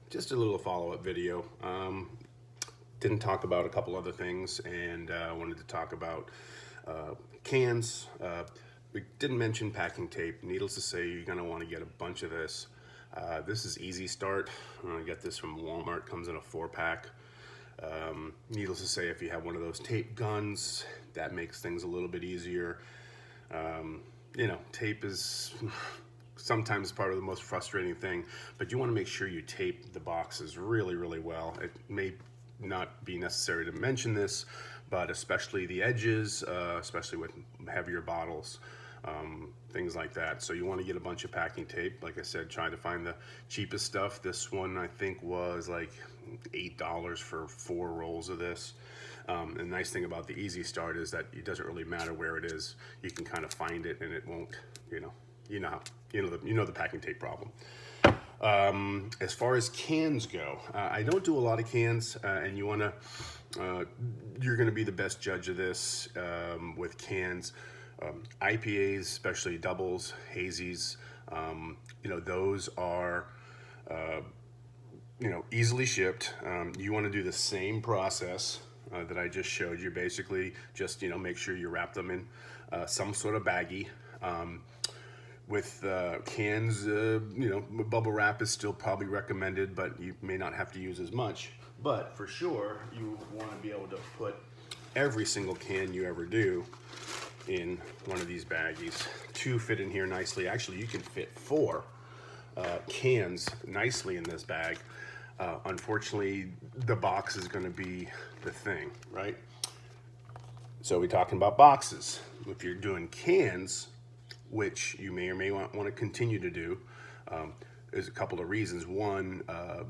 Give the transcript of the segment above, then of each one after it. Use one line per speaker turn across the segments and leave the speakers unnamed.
Just a little follow-up video. Didn't talk about a couple other things, and wanted to talk about cans. We didn't mention packing tape. Needless to say, you're gonna want to get a bunch of this. This is Easy Start. I get this from Walmart. Comes in a 4-pack. Needless to say, if you have one of those tape guns, that makes things a little bit easier. Tape is sometimes part of the most frustrating thing, but you want to make sure you tape the boxes really, really well. It may not be necessary to mention this, but especially the edges, especially with heavier bottles, things like that. So you want to get a bunch of packing tape. Like I said, try to find the cheapest stuff. This one I think was like $8 for 4 rolls of this. The nice thing about the Easy Start is that it doesn't really matter where it is. You can kind of find it, and it won't, you know the packing tape problem. As far as cans go, I don't do a lot of cans, and you're gonna be the best judge of this with cans. IPAs, especially doubles, hazies, those are easily shipped. You want to do the same process that I just showed you. Basically, just make sure you wrap them in some sort of baggie. With cans, bubble wrap is still probably recommended, but you may not have to use as much. But for sure, you want to be able to put every single can you ever do in one of these baggies. 2 fit in here nicely. Actually, you can fit 4 cans nicely in this bag. Unfortunately, the box is going to be the thing, right? So we're talking about boxes. If you're doing cans, which you may or may want to continue to do, there's a couple of reasons. One,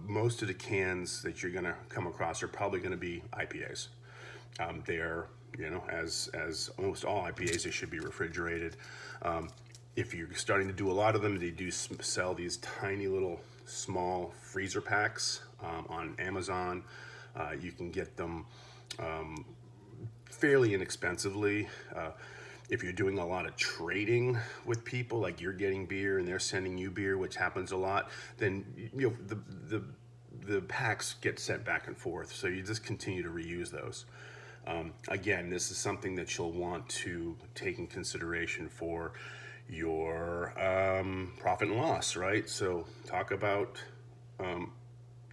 most of the cans that you're going to come across are probably going to be IPAs. They're, as almost all IPAs, they should be refrigerated. If you're starting to do a lot of them, they do sell these tiny little small freezer packs on Amazon. You can get them fairly inexpensively. If you're doing a lot of trading with people, like you're getting beer and they're sending you beer, which happens a lot, then the packs get sent back and forth. So you just continue to reuse those. Again, this is something that you'll want to take in consideration for your profit and loss, right? So talk about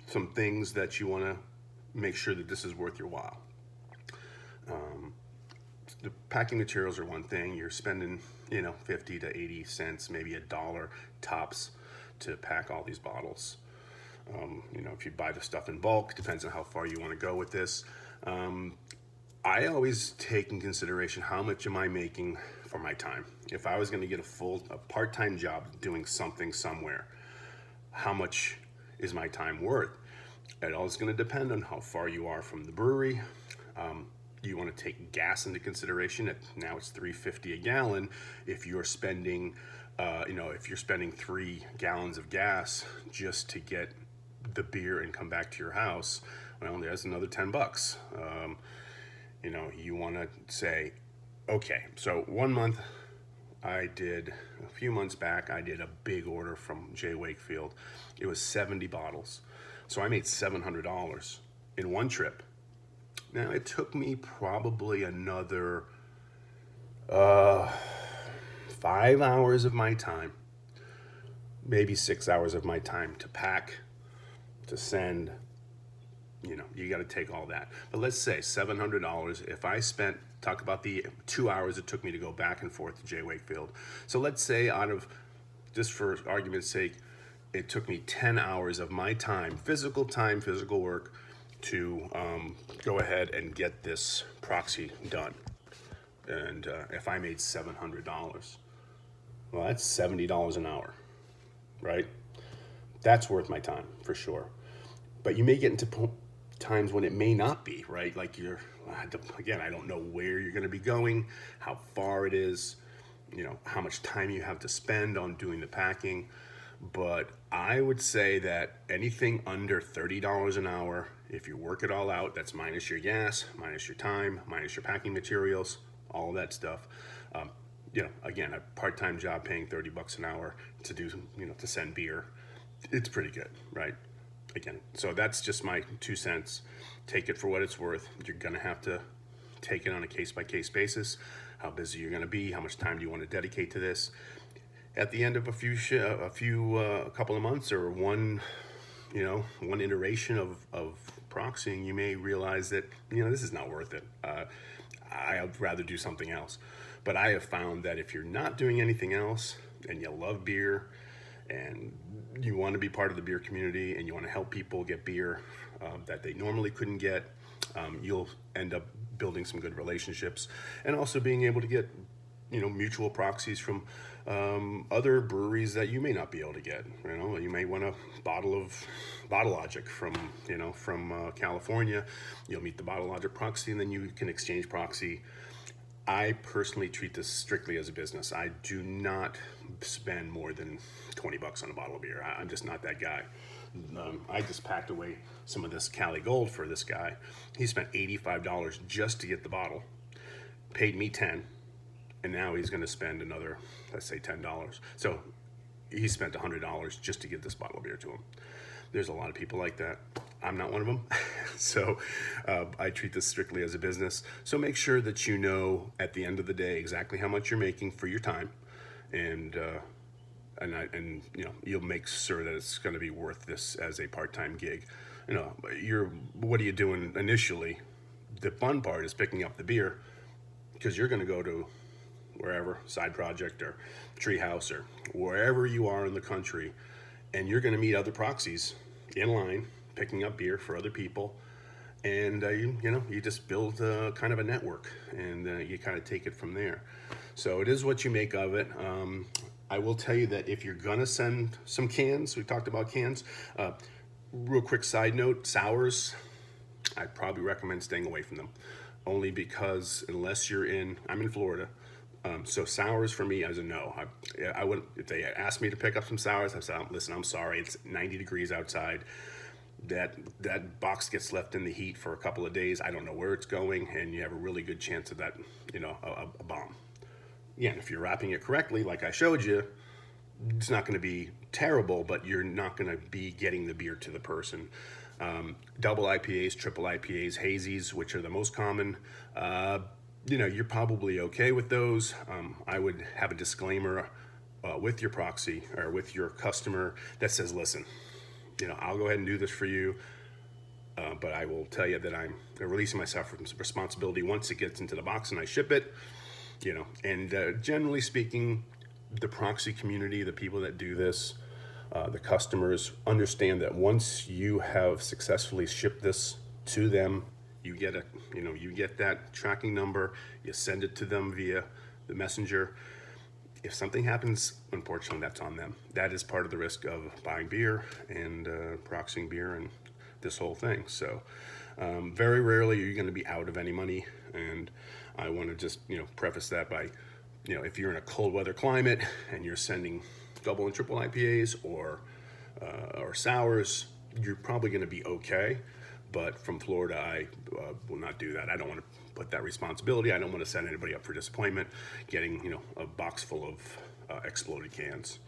some things that you want to make sure that this is worth your while. The packing materials are one thing. You're spending 50 to 80 cents, maybe $1 tops to pack all these bottles. If you buy the stuff in bulk, depends on how far you want to go with this. I always take in consideration how much am I making for my time. If I was going to get a part-time job doing something somewhere, how much is my time worth? It all is going to depend on how far you are from the brewery. You want to take gas into consideration. Now it's $3.50 a gallon. If you're spending, if you're spending 3 gallons of gas just to get the beer and come back to your house, well, there's another $10. You want to say, okay, so a few months back, I did a big order from J. Wakefield. It was 70 bottles. So I made $700 in one trip. Now, it took me probably another 5 hours of my time, maybe 6 hours of my time to pack, to send. You got to take all that. But let's say $700. If I talk about the 2 hours it took me to go back and forth to J. Wakefield. So let's say just for argument's sake, it took me 10 hours of my time, physical work, to go ahead and get this proxy done. And if I made $700, well, that's $70 an hour, right? That's worth my time for sure. But you may get into times when it may not be, right? Like I don't know where you're going to be going, how far it is, how much time you have to spend on doing the packing. But I would say that anything under $30 an hour, if you work it all out, that's minus your gas, minus your time, minus your packing materials, all of that stuff. Again, a part-time job paying $30 an hour to do, to send beer, it's pretty good, right? again, so that's just my 2 cents. Take it for what it's worth. You're gonna have to take it on a case-by-case basis. How busy you're gonna be, how much time do you want to dedicate to this. At the end of a couple of months, or one iteration of proxying, you may realize that this is not worth it. I'd rather do something else. But I have found that if you're not doing anything else and you love beer and you want to be part of the beer community and you want to help people get beer that they normally couldn't get, you'll end up building some good relationships, and also being able to get mutual proxies from other breweries that you may not be able to get. You may want a bottle of Bottle Logic from California. You'll meet the Bottle Logic proxy, and then you can exchange proxy. I personally treat this strictly as a business. I do not spend more than $20 on a bottle of beer. I'm just not that guy. I just packed away some of this Cali Gold for this guy. He spent $85 just to get the bottle, paid me $10, and now he's going to spend another, let's say, $10. So he spent $100 just to get this bottle of beer to him. There's a lot of people like that. I'm not one of them. So I treat this strictly as a business. So make sure that you know at the end of the day exactly how much you're making for your time, and you'll make sure that it's going to be worth this as a part-time gig. What are you doing initially? The fun part is picking up the beer, because you're going to go to wherever, Side Project or Treehouse or wherever you are in the country, and you're going to meet other proxies in line picking up beer for other people, and you just build kind of a network, and you kind of take it from there. So it is what you make of it. I will tell you that if you're gonna send some cans, we talked about cans, real quick side note, sours, I'd probably recommend staying away from them, only because unless I'm in Florida, so sours for me as a no. I would, if they asked me to pick up some sours, I said, listen, I'm sorry, it's 90 degrees outside. That box gets left in the heat for a couple of days. I don't know where it's going, and you have a really good chance of that, a bomb. Yeah, and if you're wrapping it correctly, like I showed you, it's not going to be terrible, but you're not going to be getting the beer to the person. Double IPAs, triple IPAs, hazies, which are the most common, you're probably okay with those. I would have a disclaimer with your proxy or with your customer that says, listen, I'll go ahead and do this for you, but I will tell you that I'm releasing myself from responsibility once it gets into the box and I ship it. And generally speaking, the proxy community, the people that do this, the customers understand that once you have successfully shipped this to them, you get that tracking number, you send it to them via the messenger. If something happens, unfortunately, that's on them. That is part of the risk of buying beer and proxying beer and this whole thing. So very rarely are you going to be out of any money. And I want to just, preface that by, if you're in a cold weather climate and you're sending double and triple IPAs or sours, you're probably going to be okay. But from Florida, I will not do that. I don't want to put that responsibility. I don't want to set anybody up for disappointment, getting a box full of exploded cans.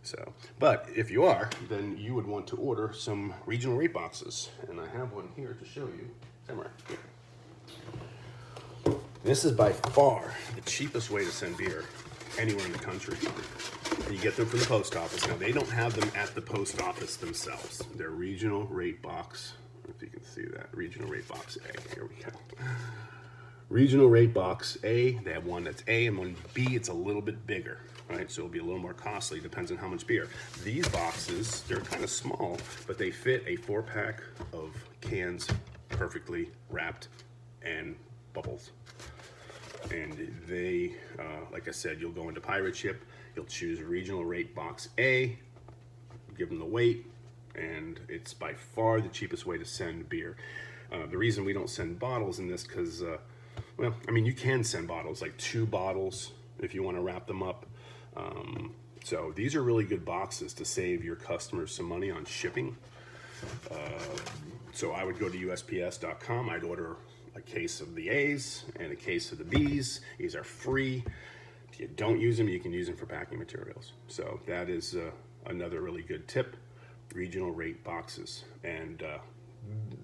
So, but if you are, then you would want to order some regional rate boxes, and I have one here to show you. Somewhere here. This is by far the cheapest way to send beer anywhere in the country. You get them from the post office. Now, they don't have them at the post office themselves. They're regional rate box. If you can see that, regional rate box A. Here we go. Regional rate box A. They have one that's A and one B. It's a little bit bigger, right? So it'll be a little more costly. Depends on how much beer. These boxes, they're kind of small, but they fit a 4-pack of cans perfectly wrapped and bubbles. And they, like I said, you'll go into Pirate Ship. You'll choose regional rate box A. Give them the weight. And it's by far the cheapest way to send beer. The reason we don't send bottles in this, because, you can send bottles, like 2 bottles if you want to wrap them up. So these are really good boxes to save your customers some money on shipping. So I would go to USPS.com. I'd order a case of the A's and a case of the B's. These are free. If you don't use them, you can use them for packing materials. So that is another really good tip. regional rate boxes, and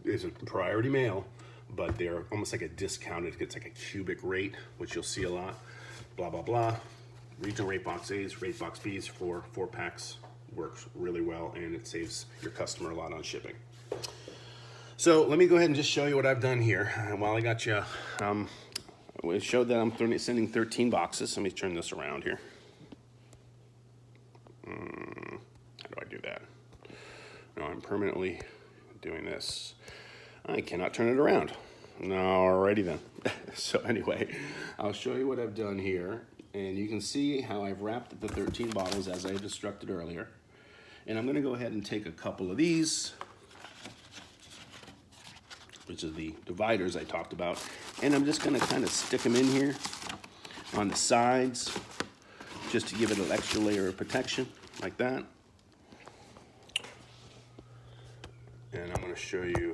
it's a priority mail, but they're almost like a discounted. It's like a cubic rate, which you'll see a lot. Blah blah blah. Regional rate box A's, rate box B's for 4-packs works really well, and it saves your customer a lot on shipping. So let me go ahead and just show you what I've done here. And while I got you, we showed that I'm sending 13 boxes. Let me turn this around here. How do I do that? No, I'm permanently doing this. I cannot turn it around. Alrighty then. So anyway, I'll show you what I've done here, and you can see how I've wrapped the 13 bottles as I instructed earlier. And I'm going to go ahead and take a couple of these, which is the dividers I talked about, and I'm just going to kind of stick them in here on the sides just to give it an extra layer of protection, like that. And I'm going to show you